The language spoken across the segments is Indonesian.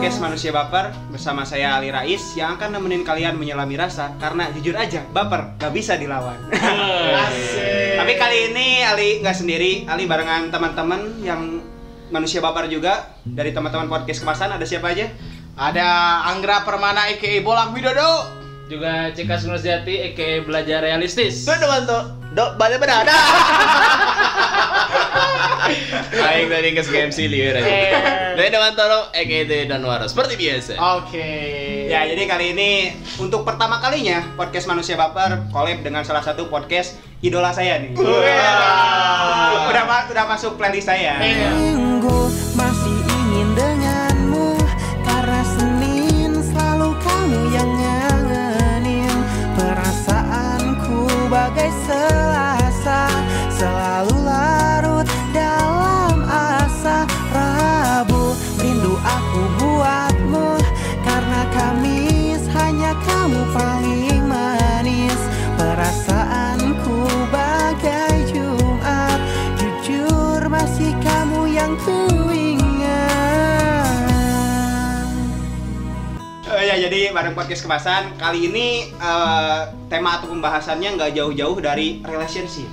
podcast Manusia Baper bersama saya Ali Rais yang akan nemenin kalian menyelami rasa karena jujur aja baper gak bisa dilawan. Tapi kali ini Ali nggak sendiri, Ali barengan teman-teman yang Manusia Baper juga. Dari teman-teman podcast Kemasan ada siapa aja? Ada Anggra Permana aka Bolang Widodo, juga Cekas Nurjati aka Belajar Realistis. tuh balik berada. Aing tadi ke MC liur aja. Dari Dewantoro aka Danwaro seperti biasa. Oke. Ya, jadi kali ini untuk pertama kalinya podcast Manusia Baper collab dengan salah satu podcast idola saya nih. Udah masuk playlist saya. Minggu masih ingin denganmu karena Senin selalu kamu yang ngangenin perasaanku bagai Selasa selalu larut dalam asa. Rabu rindu aku buatmu karena Kamis hanya kamu paling manis. Perasaanku bagai Jumat, jujur masih kamu yang kuingat. Ya, jadi bareng podcast Kemasan kali ini tema atau pembahasannya nggak jauh-jauh dari relationship.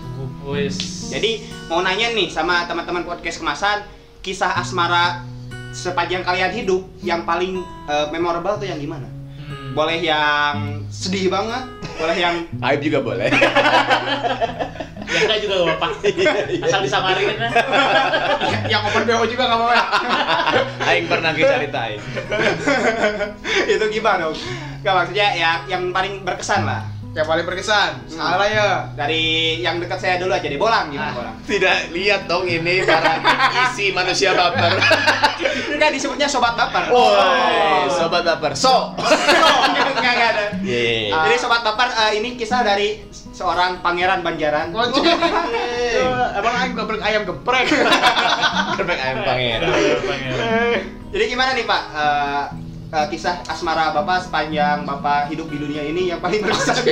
Jadi mau nanya nih sama teman-teman podcast Kemasan, kisah asmara sepanjang kalian hidup yang paling memorable tuh yang gimana? Boleh yang sedih banget, boleh yang Aib juga boleh. Ya enggak juga gak apa-apa. Asal disamarin lah. Yang open BO juga nggak mau ya. Aing pernah ceritain. itu gimana dong? Gak, maksudnya ya yang paling berkesan lah. Yang paling berkesan, salah ya. Dari yang dekat saya dulu aja deh, Bolang gimana Bolang? Tidak lihat dong ini para isi Manusia Baper. Kan disebutnya sobat baper. Woi, sobat baper. Enggak ada. Yeay. Jadi sobat baper ini kisah dari seorang pangeran Banjaran. Emang Aing geprek ayam geprek. Geprek ayam pangeran. Jadi gimana nih Pak? Kisah asmara Bapak sepanjang Bapak hidup di dunia ini yang paling berkesan.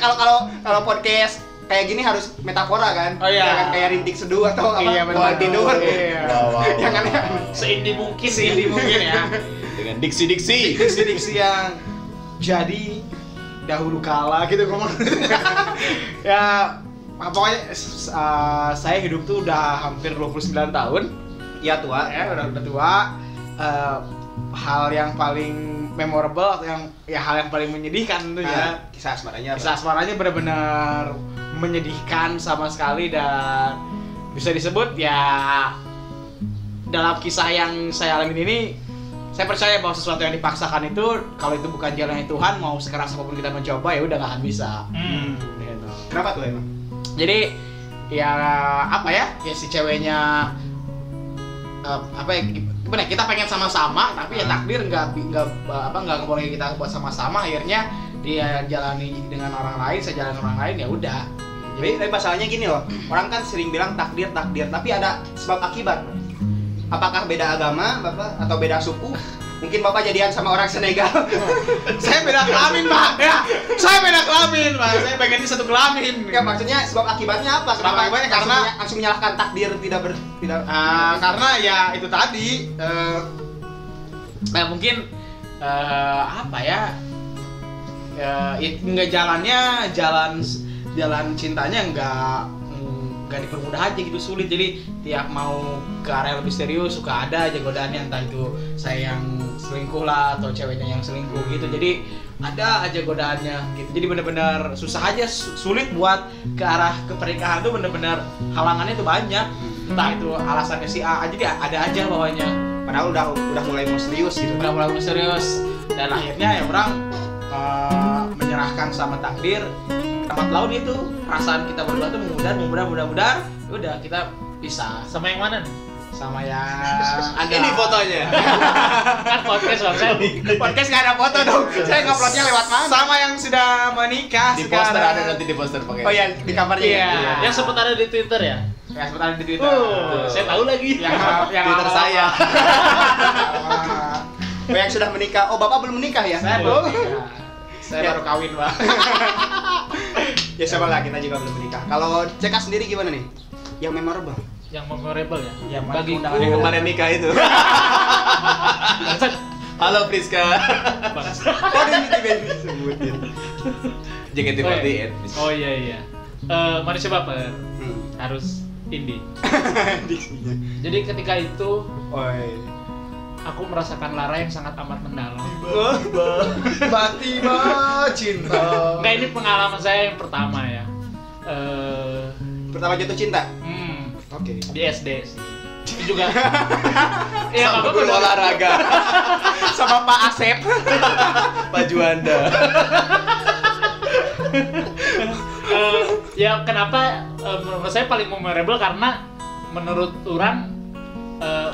Kalau podcast kayak gini harus metafora kan? Oh iya. Jangan kayak rintik seduh atau apa? Iya, benar. Tidur. Iya. Wow. Yang aneh. Seindi mungkin. Sini mungkin ya. Dengan diksi-diksi. Diksi yang jadi dahulu kala gitu ngomong. Ya, pokoknya saya hidup tuh udah hampir 29 tahun. Ya tua. Ya, udah tua. Hal yang paling memorable atau hal yang paling menyedihkan tentunya. Kisah asmaranya. Kisah asmaranya benar-benar menyedihkan sama sekali dan bisa disebut ya dalam kisah yang saya alamin ini saya percaya bahwa sesuatu yang dipaksakan itu kalau itu bukan jalannya Tuhan, mau sekeras apapun kita mencoba ya udah nggak akan bisa. Gitu. Kenapa tuh emang? Jadi ya apa ya si ceweknya gimana kita pengen sama-sama tapi ya takdir nggak boleh kita buat sama-sama, akhirnya dia jalani dengan orang lain, saya jalan orang lain, ya udah. Tapi masalahnya gini loh, orang kan sering bilang takdir, tapi ada sebab akibat. Apakah beda agama Bapak atau beda suku? Mungkin Bapak jadian sama orang Senegal. Saya beda kelamin, Pak. Ya, saya beda kelamin, Pak. Saya pengen di satu kelamin. Ya, maksudnya sebab akibatnya apa? Sebab akibatnya karena langsung menyalahkan takdir karena ya itu tadi mungkin apa ya? Nggak jalan cintanya nggak dipermudah aja gitu, sulit. Jadi tiap mau ke area lebih serius suka ada aja godaannya, entah itu saya yang selingkuh lah atau ceweknya yang selingkuh gitu. Jadi ada aja godaannya gitu. Jadi benar-benar susah aja, sulit buat ke arah ke pernikahan tuh, benar-benar halangannya tuh banyak. Entah itu alasannya si A, jadi ada aja bawahnya. Padahal udah mulai mau serius gitu. Udah mulai serius dan akhirnya ya orang menyerahkan sama takdir. Lambat laun itu perasaan kita berdua tuh mudah-mudahan udah kita bisa. Sama yang mana nih? Sama yang ada. Ini fotonya. Kan podcast Bang. Podcast nggak ada foto dong. Saya nguploadnya lewat mana? Sama yang sudah menikah Di sekarang. poster ada nanti di poster pakai. Oh ya, di kamarnya. Iya. Yang sempat ada di Twitter ya? Ya sebentar di Twitter. Saya tahu lagi. Yang Twitter saya. Oh, yang sudah menikah. Oh, Bapak belum menikah ya? Saya belum menikah. Saya Ya. baru kawin, Pak. Ya sama lah, kita juga belum menikah. Kalau Cekas sendiri gimana nih? Yang memorable? Yang memorable ya? Yang Bagi undangan Yang kemarin nikah itu. Bangsat. Halo Priska. Bangsat. Oh, dia disebutin. JKT48. Oh iya. Manusia baper harus indie. Diksinya. Jadi ketika itu Oi. aku merasakan lara yang sangat amat mendalam. Tiba-tiba cinta. Enggak, ini pengalaman saya yang pertama ya. Pertama jatuh cinta. Oke. Di SD sih. Itu juga. Ya Sama apa guru olahraga. Sama Pak Asep. Pak Juanda. Ya kenapa menurut saya paling memorable karena menurut orang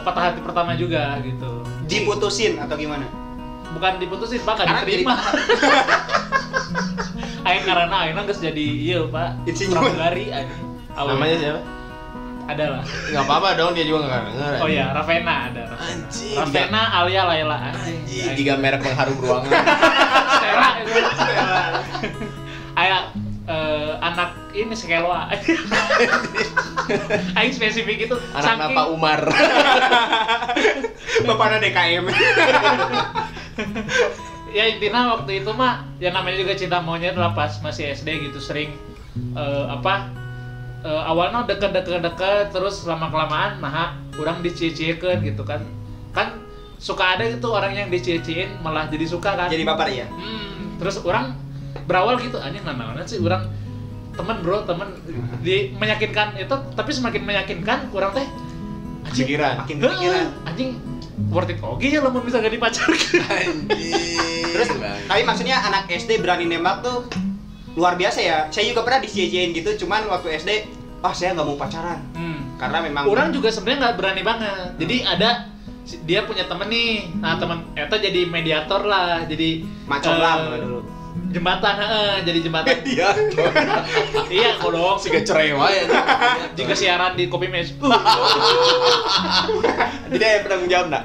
patah hati pertama juga gitu. Diputusin atau gimana? Bukan diputusin, Pak, kan Karena diterima. Aing karena aing geus jadi ieu, Pak. Insinyur. Pramugari anjing. Namanya siapa? Adalah. Enggak apa-apa dong, dia juga enggak denger. Oh iya, Ravena ada. Ravena. Anjing. Ravena Alia Laila anjing. Jika merek pengharum ruangan. Stella itu. Aya anak ini sekelwa. Aing spesifik itu Anak Pak Umar. Bapaknya DKM. Ya intinya waktu itu mah ya namanya juga cinta monyet lah pas masih SD gitu, sering awalnya deket terus lama kelamaan nah orang dicie-ciekeun gitu kan suka ada gitu orang yang dicie-ciein malah jadi suka kan, Jadi baper ya? Terus orang berawal gitu anjing nanaonan sih orang temen di meyakinkan itu, tapi semakin meyakinkan orang teh Pikiran. Makin kepikiran. anjing worth it oke ya lamun bisa jadi pacar. Terus, tapi maksudnya anak SD berani nembak tuh luar biasa ya. Saya juga pernah dicie-ciein gitu, cuman waktu SD, saya nggak mau pacaran. Karena memang orang juga sebenarnya nggak berani banget. Jadi ada dia punya temen nih, nah temen itu jadi mediator lah, jadi macam lah dulu. jembatan, jadi jembatan. Iya, kodok. Si kecerewa ya. Jika siaran di Kopi Mes. Jadi ada penanggung jawab nak.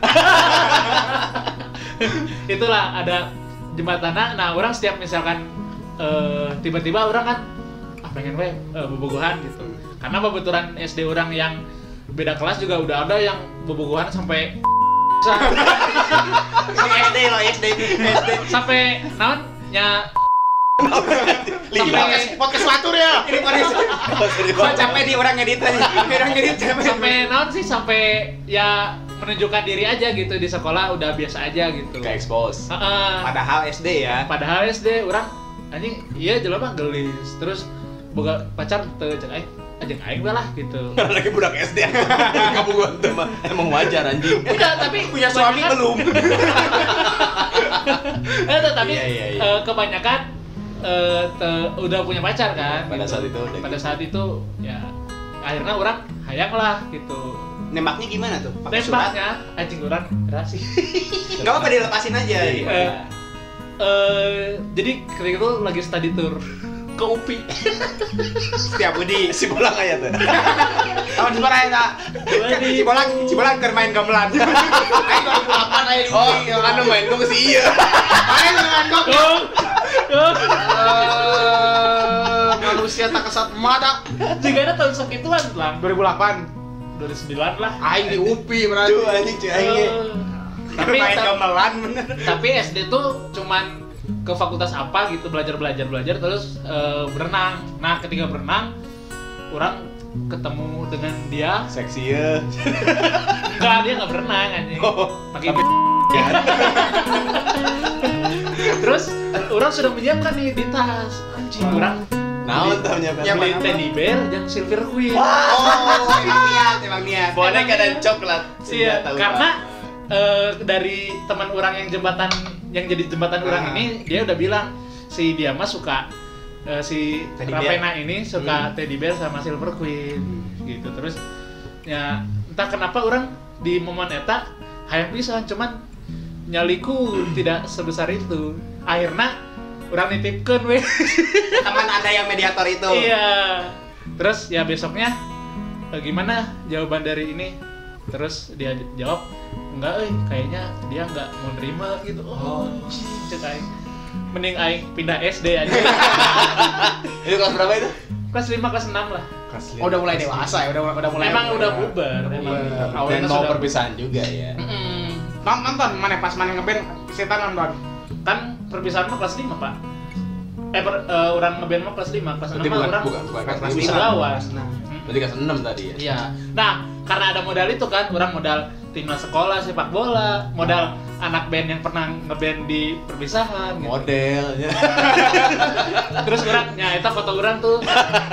Itulah ada jembatan. Nah, orang setiap misalkan tiba-tiba orang kan pengen bobogohan gitu. Karena babaturan SD orang yang beda kelas juga udah ada yang bobogohan sampai SD loh, SD. sampai naon nya podcast watur ya. Ini podcast. Capek di orang ngedit aja. Orang ngedit capek. Sampai naon sih, sampai ya menunjukkan diri aja gitu di sekolah udah biasa aja gitu. Kayak expose. Padahal SD ya. Padahal SD orang anjing iya jelema gelis. Terus boga pacar teu cek aing lah gitu. Karena lagi budak SD. Kamu gua tuh mah emang wajar anjing. Enggak, tapi Punya suami belum. Tapi Iya. kebanyakan udah punya pacar kan. Pada gitu. saat itu udah Pada gitu. saat itu ya akhirnya orang hayang lah gitu. Nembaknya gimana tuh? Pakai surat? Nembaknya anjing orang keras sih. Enggak apa-apa dilepasin aja. Iya. Jadi ketika itu lagi study tour ke UPI. Setiap Budi. Si bolang aja tuh. Tahun sebarang ya. Cibolang keur main gamelan. Aing 2008 aya di Oh, UPI. anu main gua ke si iya. Aing dengan gok. Manusia tak kesat mada. Jika ada tahun sakituan lah 2008. 2009 lah. Aing di UPI berarti. Tuh anjing cuy aing. Tapi main gamelan bener. tapi SD tuh cuman ke fakultas apa gitu, belajar terus berenang. Nah ketika berenang orang ketemu dengan dia. Seksi ya. Enggak, dia nggak berenang anjing. Pakai terus orang sudah menyiapkan nih di tas anjing. Orang Naon tau nyiapin. beli teddy bear dan silver queen. Emang niat. Boneka dan coklat. Iya, Senjata karena dari teman orang yang jadi jembatan orang ini, dia udah bilang si dia mah suka si Teddy Ravena ini suka teddy bear sama silver queen gitu. Terus ya entah kenapa orang di momen eta hayang pisan, cuman nyaliku tidak sebesar itu. Akhirnya orang nitipkeun we. Teman Anda yang mediator itu. Iya. Terus ya besoknya gimana jawaban dari ini? Terus dia jawab, enggak kayaknya dia enggak mau nerima gitu. Oh, cek aing. Mending aing pindah SD aja. Itu kelas berapa itu? Kelas 5 kelas 6 lah. Kelas Oh, udah mulai dewasa ya, udah mulai. Emang udah bubar. Udah Emang bubar. awalnya Dan mau sudah perpisahan juga ya. Nonton mana pas mana ngeband setan nonton. Kan perpisahan mah kelas 5, Pak. Orang ngeband mah kelas 5, kelas 6 mah orang bukan kelas bisa 5. lawas. Berarti kelas 6 tadi ya. Iya. Nah, karena ada modal itu kan, orang modal timnas sekolah sepak bola, modal anak band yang pernah ngeband di perpisahan gitu. Modelnya. Terus orang, ya itu foto orang tuh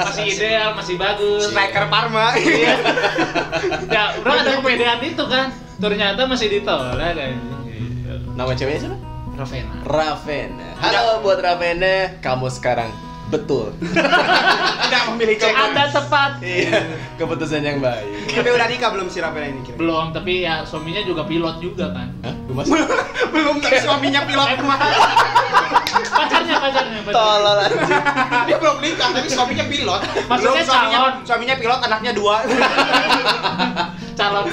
masih ideal, masih bagus. Striker Parma. Iya. Ya, orang ada kepedean itu kan. Ternyata masih ditolak kayak gitu. Nama ceweknya siapa? Ravena. Ravena. Halo buat Ravena, kamu sekarang betul. Tidak memiliki Anda tepat. Iya, keputusan yang baik. Tapi udah nikah belum si Ravena ini kira? Belum, tapi ya suaminya juga pilot juga kan. Hah? Mas? Belum, tapi suaminya pilot rumah. Pacarnya. Tolol anjing. Dia belum nikah, tapi suaminya pilot. Maksudnya calon. Suaminya pilot, anaknya 2. Calon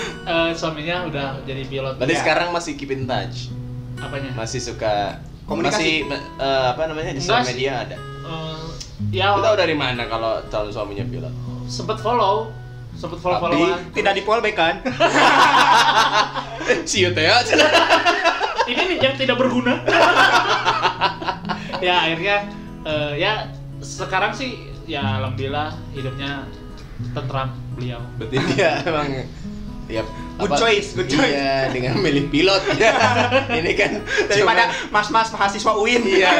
suaminya udah jadi pilot. Berarti Iya. sekarang masih keep in touch. Apanya? Masih suka Komunikasi. Masih apa namanya? Di sosial Enggak sih. media ada. Ya Lu tahu dari mana kalau calon suaminya pilot? sempet followan. Tidak di fallback kan? Ciut ya. Ini nih yang tidak berguna. Ya akhirnya ya sekarang sih ya alhamdulillah hidupnya tentram beliau. Berarti dia emang ya Good choice. Iya, dengan milih pilot. Ini kan Daripada mas-mas mahasiswa UIN. Iya.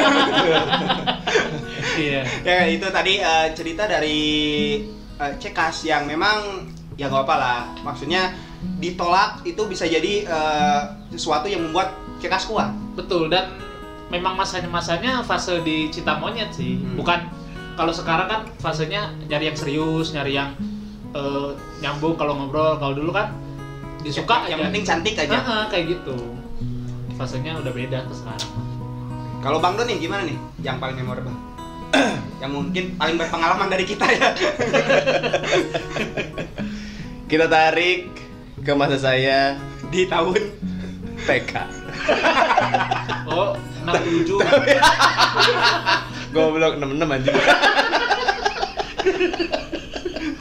Iya. Ya itu tadi cerita dari Cekas yang memang ya nggak apa lah. Maksudnya ditolak itu bisa jadi sesuatu yang membuat Cekas kuat. Betul, dan memang masanya fase di cinta monyet sih. Bukan kalau sekarang kan fasenya nyari yang serius, nyari yang nyambung kalau ngobrol. Kalau dulu kan disuka yang aja. penting cantik aja. Kayak gitu. Fasenya udah beda ke sekarang. Kalau Bang Don nih gimana nih yang paling memorable? Yang mungkin paling berpengalaman dari kita ya. Kita tarik ke masa saya Di tahun TK. Oh, 67. Goblok 66 anjing.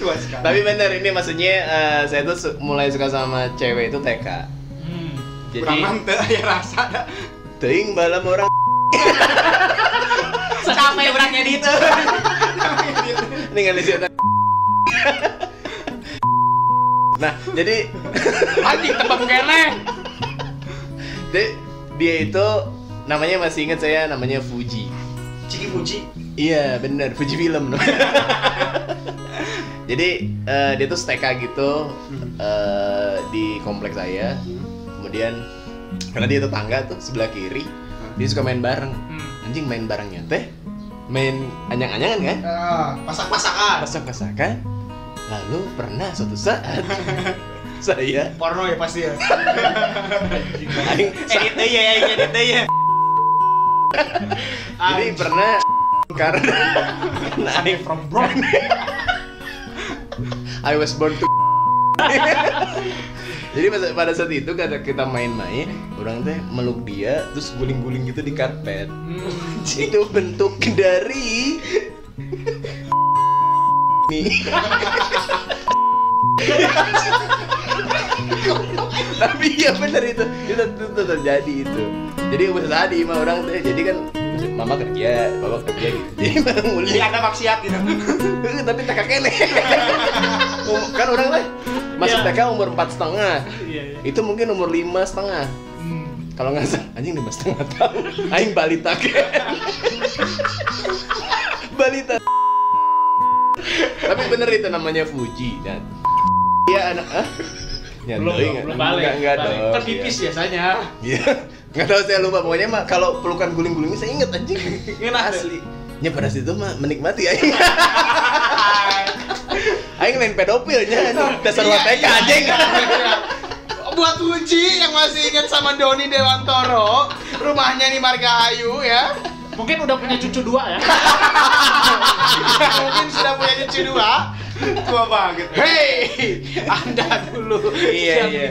tua sekali. Tapi bener ini maksudnya saya tuh mulai suka sama cewek itu TK. Jadi Kurang mantep ya rasa dah. teuing balam orang Capek beratnya di itu. ningali si eta. Nah, jadi Anjing tebak kene. jadi dia itu namanya masih ingat saya, namanya Fuji. Ciki Fuji. Iya, bener, Fuji film. Jadi dia tuh TK gitu di kompleks saya. Kemudian karena dia tetangga tuh sebelah kiri, dia suka main bareng. Anjing main barengnya teh main anyang-anyangan kan? Masak-masakan. Masak-masakan. Lalu pernah suatu saat saya Porno ya pasti ya. aing Edit deh ya. jadi pernah karena aing From Bron. I was born to jadi pada saat itu kada kita main-main, orang teh meluk dia terus guling-guling gitu di karpet. Itu bentuk dari nih. Tapi ya benar itu terjadi itu. Jadi udah tadi mah orang teh, jadi kan mama kerja, papa kerja gitu. Jadi mah nguling. Jadi ada maksiat gitu. Tapi TK kene. Kan orang teh masuk Iya. TK umur 4,5. Iya. Itu mungkin umur 5,5. Kalau nggak salah, anjing 5,5 tahun. Aing balita ke. Balita. Tapi bener itu namanya Fuji dan dia anak ya, Belum balik. Enggak Balik. dong. Kan pipis biasanya. Iya. Enggak tahu saya lupa pokoknya mah kalau pelukan guling-guling saya inget anjing. Ingat Asli. Nya pada situ mah menikmati aing. Aing lain pedofilnya dasar TK anjing. Buat Uji yang masih ingat sama Doni Dewantoro, rumahnya di Margahayu ya. Mungkin udah punya cucu 2 ya. Mungkin sudah punya cucu 2. Tua banget. Hei, Anda dulu. Iya.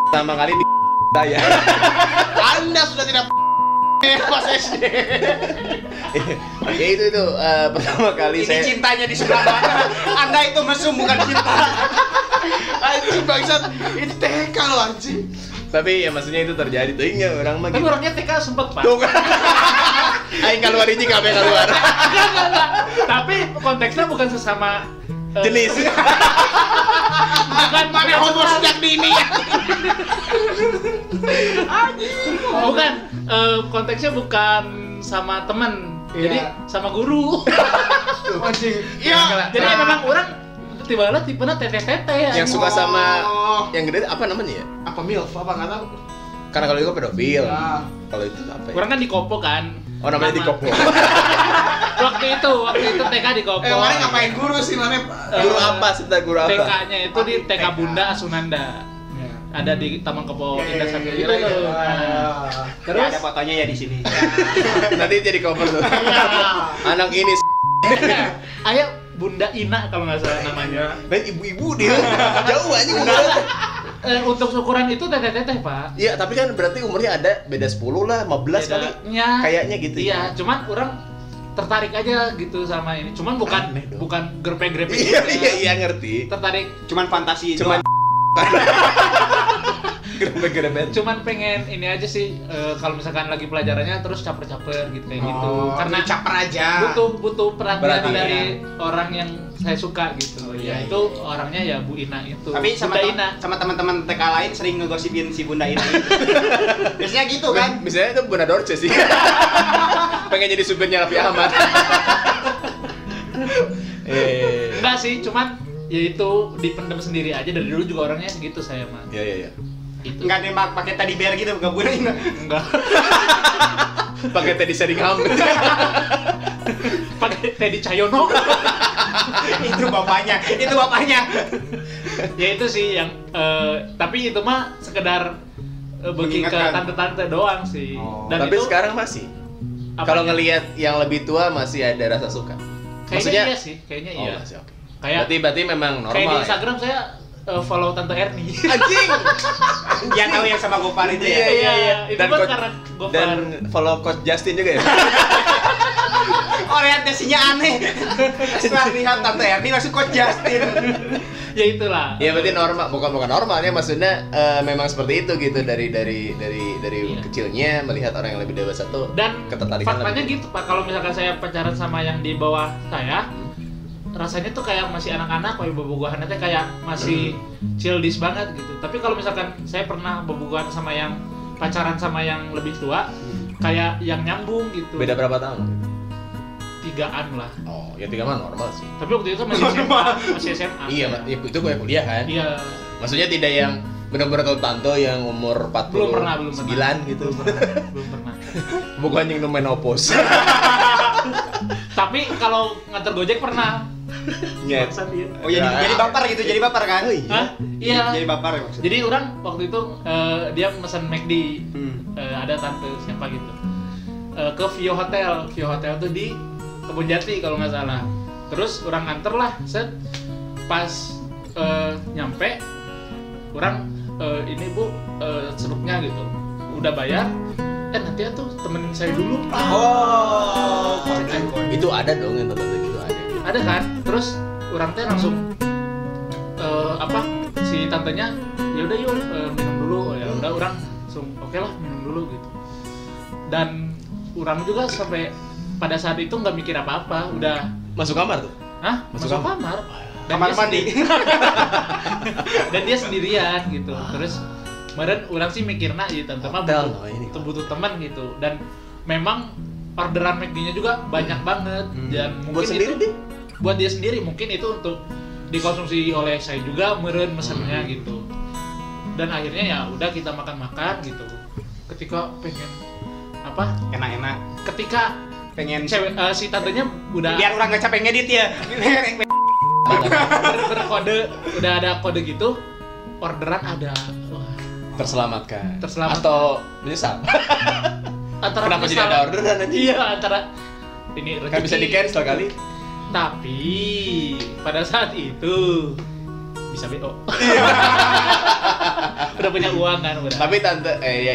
Pertama kali di saya. Anda sudah tidak pas SD. Ya itu pertama kali Ini saya cintanya di sebelah mana? Anda itu mesum bukan cinta. Anjing bangsat, itu TK loh anjing. Tapi ya maksudnya itu terjadi tuh ingat orang mah Tapi gitu. orangnya TK sempet Pak. Tuh kan. Aing keluar hiji kabeh keluar. Enggak. Tapi konteksnya bukan sesama Jenis. bukan Mana homo sejak dini ya? bukan konteksnya bukan sama teman. Jadi Iya. sama guru. Anjing. Iya. Jadi memang orang tipenya teteh-teteh Yang suka sama yang gede apa namanya ya? Apa milf apa enggak tahu. Karena kalau itu pedofil. Nah. Kalau itu apa ya? Orang kan di Kopo kan. Oh namanya di Kopo. waktu itu TK di Kopo. Mana ngapain guru sih mana? Guru apa? Sebentar guru apa? TK-nya itu di TK Bunda Asunanda. Ada di Taman Kopo Indah Sambil itu tuh. Nah, Terus terus ada fotonya ya di sini. Nanti jadi cover tuh. Anak ini ayo Bunda Ina kalau nggak salah namanya. main ibu-ibu dia. Jauh aja umurnya. Untuk ukuran itu teteh-teteh Pak. Iya, tapi kan berarti umurnya ada beda 10 lah, 15 kali. Bedanya, Kayaknya gitu iya, ya. cuman orang tertarik aja gitu sama ini. Cuman bukan Aneh dong. bukan grepe-grepe Iya, gitu. iya ngerti. Tertarik, Cuman fantasi Cuman doang. Gerebe-gerebe. cuman pengen ini aja sih kalau misalkan lagi pelajarannya terus caper-caper gitu kayak gitu. Karena caper aja. butuh perhatian Perhatian. dari orang yang saya suka gitu. iya, Ya itu orangnya ya Bu Ina itu. Tapi sama Bunda Ina. sama teman-teman TK lain sering ngegosipin si Bunda ini. Biasanya gitu kan. Misalnya itu Bunda Dorce sih. Pengen jadi supirnya Raffi Ahmad. Enggak sih, cuman ya itu dipendam sendiri aja dari dulu juga orangnya segitu saya mah. Iya, iya, iya. Itu. Enggak nembak pakai teddy bear gitu ke Bunda ini. Enggak. Pakai Teddy Sheringham. Pakai Teddy Cahyono. Itu bapaknya. Ya itu sih yang tapi itu mah sekedar bagi ke Mengingatkan. tante-tante doang sih. Oh. Dan Tapi itu sekarang masih. apanya? Kalau ngelihat yang lebih tua masih ada rasa suka. kayaknya iya sih, kayaknya Oh, iya. masih oke. Kayak Berarti memang normal. kayak di ya? Instagram saya follow Tante Erni. Anjing. Yang tahu yang sama Gopar itu ya. Iya. Itu Dan kan Coach- karena Gopar. Dan follow Coach Justin juga ya? Orientasinya aneh. Setelah lihat Tante Erni langsung Coach Justin. Ya itulah. Iya berarti normal, bukan normalnya maksudnya memang seperti itu gitu dari Iya. kecilnya melihat orang yang lebih dewasa tuh Dan ketertarikan faktanya lebih. gitu Pak, kalau misalkan saya pacaran sama yang di bawah saya, rasanya tuh kayak masih anak-anak, kayak bobogohannya teh kayak masih childish banget gitu. Tapi kalau misalkan saya pernah bobogohan sama yang pacaran sama yang lebih tua, kayak yang nyambung gitu. Beda berapa tahun? 3-an lah. Oh, ya 3 mah normal sih. Tapi waktu itu masih SMA. Iya, itu gue kuliah kan. Iya. Maksudnya tidak yang benar-benar tante yang umur 40 Belum pernah. gitu. Belum pernah. Bukan yang menopause. Tapi kalau nganter Gojek pernah. Nyet. Bangsat dia. Oh jadi baper gitu, jadi baper kan? Oh iya. Hah? Iya. Jadi baper ya maksudnya. Jadi orang waktu itu dia pesan McD. Hmm. Ada tante siapa gitu ke Vio Hotel tuh di Kebun Jati kalau nggak salah. Terus orang nganter lah, set pas nyampe orang ini bu serupnya gitu udah bayar, nanti ya tuh temenin saya dulu. Oh, Itu ada dong yang tante gitu ada. Kan? Terus orang teh langsung si tantenya ya udah yuk minum dulu, ya udah orang langsung oke lah minum dulu gitu. Dan orang juga sampai pada saat itu nggak mikir apa-apa, udah Masuk kamar tuh. Hah? Masuk Masuk kamar. Dan Kamar dia mandi. Dan dia sendirian gitu. Terus kemarin orang sih mikirnya ya tante mah Hotel, butuh, oh ini. butuh teman gitu. Dan memang orderan McD-nya juga banyak banget. Dan mungkin Buat sendiri itu, deh. buat dia sendiri mungkin itu untuk dikonsumsi oleh saya juga meren mesennya gitu. Dan akhirnya ya udah kita makan-makan gitu. Ketika pengen Enak-enak. ketika Pengen cewek si tantenya udah biar orang nggak capek ngedit ya. berkode, udah ada kode gitu, orderan ada. Wah, Terselamatkan. Terselamatkan. Atau menyesal. antara Kenapa jadi menyesal- ada orderan aja? Iya, antara ini Kan bisa di cancel kali. Tapi pada saat itu bisa BO. Udah punya uang kan udah. Tapi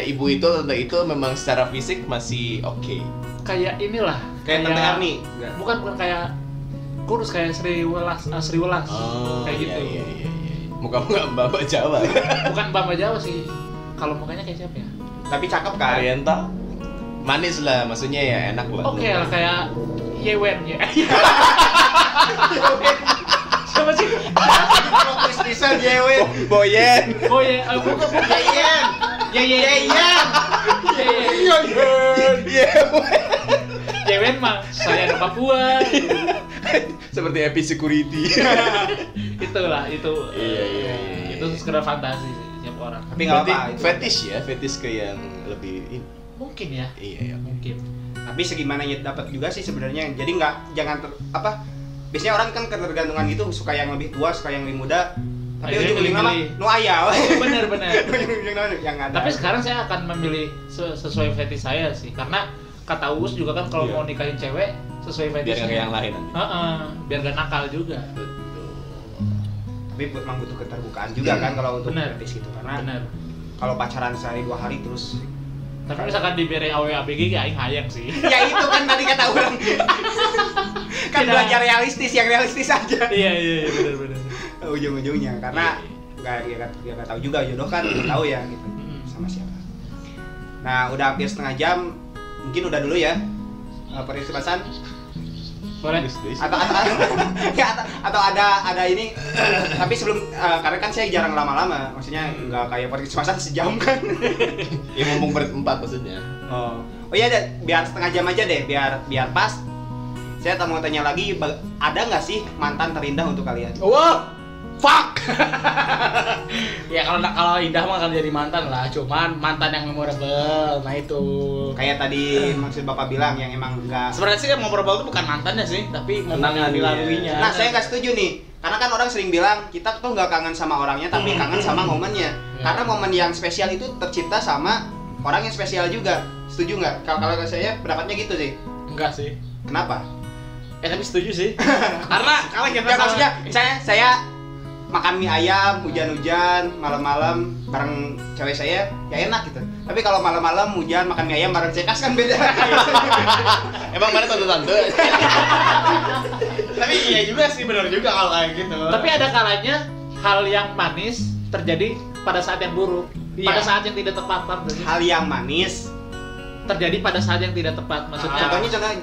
ibu tante itu memang secara fisik masih oke. Kayak inilah, Kayak Tante Erni. Bukan kayak kurus kayak Sri Welas, Oh, kayak gitu. Iya. Muka-muka mbak Jawa. Bukan Mbak Jawa sih. kalau mukanya kayak siapa ya? Tapi cakep kan? Oriental. Manis lah, maksudnya ya enak buat Oke lu. lah kayak Yewen ya. Siapa sih? Fokus bisa Yewen. Boyen. Oh ya, bukan. Yeyen. Yeyen. Yewen mah saya ada Papua. Seperti Happy Security. Itulah itu. Iya. Itu sekedar fantasi sih tiap orang. Tapi nggak Berarti apa-apa. itu. fetish ya, fetish ke yang lebih Mungkin ya. iya. Mungkin. Tapi segimana ya dapat juga sih sebenarnya. Jadi jangan biasanya orang kan ketergantungan gitu, suka yang lebih tua, suka yang lebih muda. Tapi Akhirnya ujung-ujungnya mah milih-milih. nu aya. Benar. Ujung-ujungnya yang ada. Tapi sekarang saya akan memilih sesuai fetish saya sih, karena kata Uus juga kan kalau Iya. mau nikahin cewek sesuai Biar fetishnya. nggak kayak yang lain nanti. Biar gak nakal juga. Tapi memang butuh keterbukaan juga kan kalau untuk Bener. fetish gitu. Karena Bener. kalau pacaran sehari 2 hari terus Tapi misalkan diberi AWABG ya aing hayang sih. ya itu kan tadi kata orang. Kan Tidak. belajar yang realistis aja. Iya benar. Ujung-ujungnya karena nggak tahu juga jodoh kan nggak tahu ya gitu sama siapa. Nah udah hampir setengah jam, mungkin udah dulu ya perisipasan Boleh. atau ada ini. Tapi sebelum karena kan saya jarang lama-lama, maksudnya nggak kayak perisipasan sejam kan. Ya mumpung berempat maksudnya. Oh iya biar setengah jam aja deh, biar pas. Saya mau tanya lagi, ada nggak sih mantan terindah untuk kalian? Wah, fuck. Ya kalau indah mah kan jadi mantan lah, cuman mantan yang memorable. Nah itu. Kayak tadi maksud Bapak bilang yang emang enggak. Sebenarnya sih yang memorable itu bukan mantannya sih, tapi momen yang dilaluinya. Nah, saya nggak setuju nih. Karena kan orang sering bilang kita tuh nggak kangen sama orangnya, tapi kangen sama momennya. Karena momen yang spesial itu tercipta sama orang yang spesial juga. Setuju nggak? Kalau saya pendapatnya gitu sih. Enggak sih. Kenapa? Tapi setuju sih. Karena kalau kita Ya, maksudnya saya makan mie ayam hujan-hujan malam-malam bareng cewek saya ya enak gitu. Tapi kalau malam-malam hujan makan mie ayam bareng cekas kan beda. Emang mana tante-tante? tapi iya juga sih, benar juga kalau kayak gitu. Tapi ada kalanya hal yang manis terjadi pada saat yang buruk, pada saat yang tidak tepat. Hal yang manis. Terjadi pada saat yang tidak tepat, maksudnya. Contohnya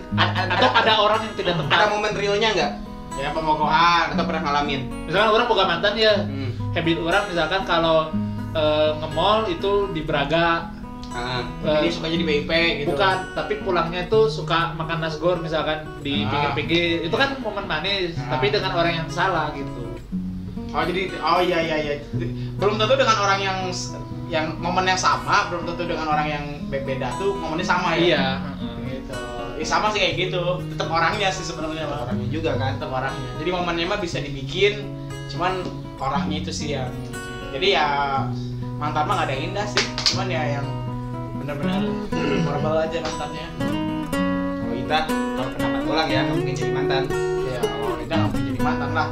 Atau ada orang yang tidak tepat. ada momen realnya nggak? Ya pemogohan. Atau pernah ngalamin? Misalkan orang boga mantan ya, habit orang misalkan kalau nge-mall itu di Braga, Jadi sukanya di BIP gitu. bukan, tapi pulangnya itu suka makan nasgor misalkan di pinggir-pinggir, itu kan momen manis, tapi dengan orang yang salah gitu. Oh iya. Belum tentu dengan orang yang momen yang sama, belum tentu dengan orang yang beda tuh momennya sama ya. Iya. Gitu. Sama sih kayak gitu. Tetap orangnya sih sebenarnya, Pak. Orangnya juga kan. Tetap orangnya. Jadi momennya mah bisa dibikin, cuman orangnya itu sih yang. Jadi ya mantan mah gak ada yang indah sih, cuman ya yang benar-benar memorable aja mantannya. Kalau Ita, kalau pendapat ulang ya, nggak mungkin jadi mantan. Ya kalau tidak nggak mungkin jadi mantan lah.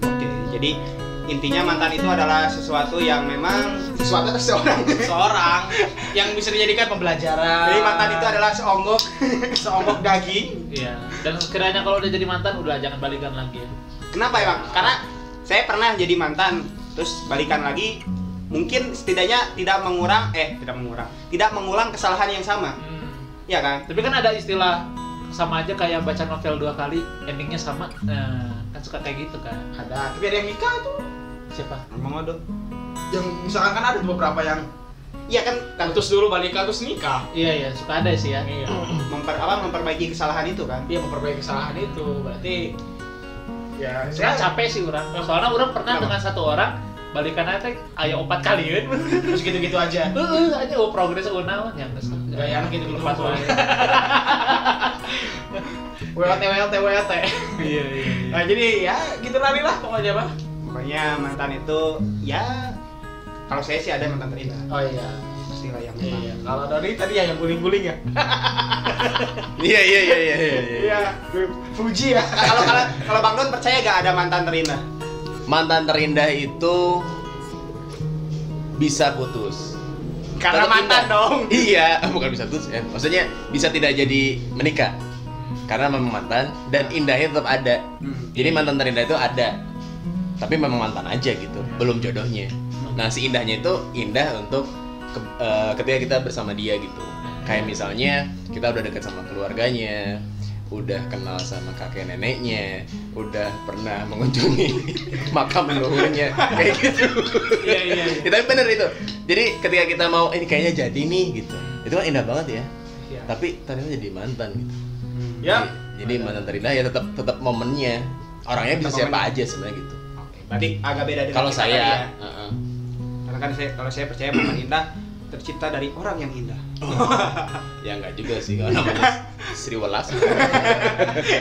Oke, jadi intinya mantan itu adalah sesuatu yang memang sesuatu atau seorang. Seorang yang bisa dijadikan pembelajaran. Jadi mantan itu adalah seonggok daging. Iya. Dan sekiranya kalau udah jadi mantan udah jangan balikan lagi ya. Kenapa emang? Karena saya pernah jadi mantan, terus balikan lagi, mungkin setidaknya tidak mengulang kesalahan yang sama. Iya kan? Tapi kan ada istilah sama aja kayak baca novel 2 kali, endingnya sama. Nah, kan suka kayak gitu kan. Ada, tapi ada yang nikah tuh. Siapa? Ngomong ada. Yang misalkan kan ada beberapa yang Iya kan putus dulu balikan terus nikah. Iya, suka ada sih ya. Iya. memperbaiki kesalahan itu kan. Dia memperbaiki kesalahan itu, berarti ya Saya capek sih orang. Soalnya orang pernah dengan satu orang balikan aja aya 4 kali kan. terus gitu-gitu aja. Aja progres unaon yang geus. Gaya anak gitu lepas wae. WLT. Iya. Nah, jadi ya gitu lah pokoknya, Pak. Pokoknya mantan itu ya kalau saya sih ada mantan terindah. Oh iya. Pastilah yang memang. Iya. Kalau Doni tadi ya yang guling-guling ya. Iya. Iya, Fuji ya. Kalau Bang Don percaya gak ada mantan terindah? Mantan terindah itu bisa putus. Karena Tetap mantan indah. dong. Iya, bukan bisa putus. Maksudnya bisa tidak jadi menikah. Karena memang mantan dan indahnya tetap ada. Jadi mantan terindah itu ada. Tapi memang mantan aja gitu, belum jodohnya. Nah, si indahnya itu indah untuk ketika kita bersama dia gitu. Kayak misalnya kita udah dekat sama keluarganya, udah kenal sama kakek neneknya, udah pernah mengunjungi makam leluhurnya, kayak gitu. Iya. Tapi bener itu. Jadi ketika kita mau ini kayaknya jadi nih gitu, itu kan indah banget ya. Iya. Tapi ternyata jadi mantan gitu. Ya. Jadi mantan terindah ya tetap momennya. Orangnya bisa Tetap siapa momennya. aja sebenarnya gitu. Oke, berarti agak beda dengan Kalau kita tadi saya, ya. Karena kan kalau saya percaya momen indah tercipta dari orang yang indah. ya enggak juga sih kalau namanya Sri Welas.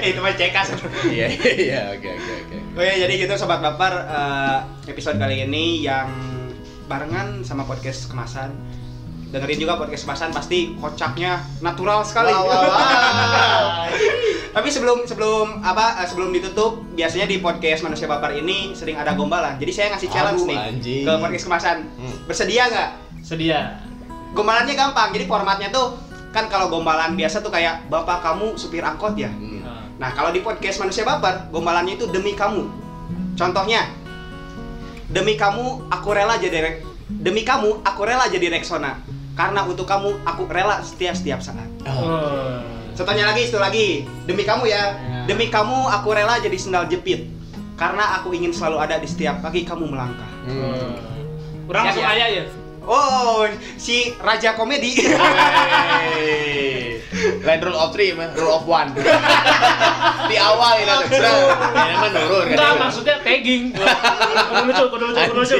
Itu mah cekas. Iya, oke. Oh ya, jadi gitu sobat baper, episode kali ini yang barengan sama podcast kemasan. Dengerin juga podcast kemasan, pasti kocaknya natural sekali. Tapi sebelum ditutup, biasanya di podcast Manusia Baper ini sering ada gombalan. Jadi saya ngasih challenge nih anjing. ke podcast kemasan. Bersedia nggak? Sedia. Gombalannya gampang. Jadi formatnya tuh kan kalau gombalan biasa tuh kayak bapak kamu supir angkot ya. Nah, kalau di podcast Manusia Baper, gombalannya itu demi kamu. Contohnya, demi kamu aku rela jadi Rexona. Karena untuk kamu aku rela setiap saat. Contohnya lagi, itu lagi. Demi kamu ya. Demi kamu aku rela jadi sendal jepit. Karena aku ingin selalu ada di setiap kaki kamu melangkah. Kurang Siap, langsung ya? aja ya. Oh, si Raja Komedi. Lain rule of 3 mah, rule of 1. Di awal ini ini mah nurun kan. Enggak, maksudnya tagging. Kudu lucu.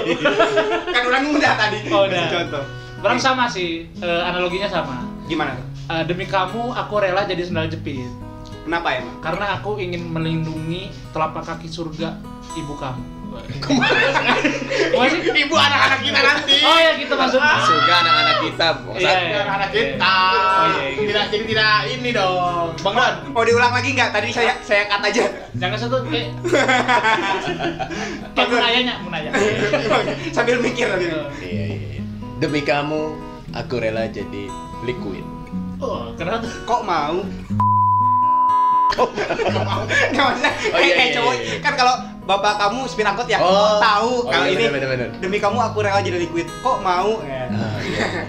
Kan orang muda tadi. Oh, udah. Contoh. Kurang sama sih, analoginya sama. Gimana tuh? Demi kamu aku rela jadi sendal jepit. Kenapa emang? Karena aku ingin melindungi telapak kaki surga ibu kamu. Ibu anak-anak kita nanti. Oh ya gitu maksudnya. Surga anak-anak kita, Iya. Anak kita. Oh, iya, gitu. Tidak ini dong. Bang Ron, Mau diulang lagi nggak? Tadi saya cut aja. jangan satu kayak mun aya. Sambil mikir tadi. Iya. Demi kamu aku rela jadi liquid. Oh, kenapa tuh? Kok mau? Nggak maksudnya kayak cowok kan kalau bapak kamu supir angkot ya kok tahu kalau ini bener. demi kamu aku rela jadi liquid kok mau Iya.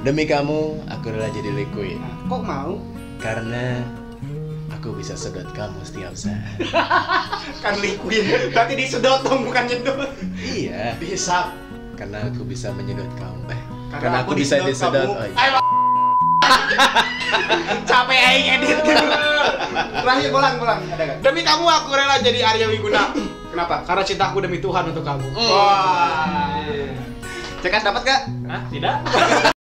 Demi kamu aku rela jadi liquid kok mau karena aku bisa sedot kamu setiap saat. kan liquid berarti disedot dong bukan nyedot. Iya, Bisa. karena aku bisa menyedot kamu. Karena aku bisa disedot disedot. kamu. Oh, iya. Capek aing edit. Terakhir ulang ada nggak? Demi kamu aku rela jadi Arya Wiguna. Kenapa? Karena cintaku demi Tuhan untuk kamu. Wah. Cekas dapat gak? Hah? Tidak?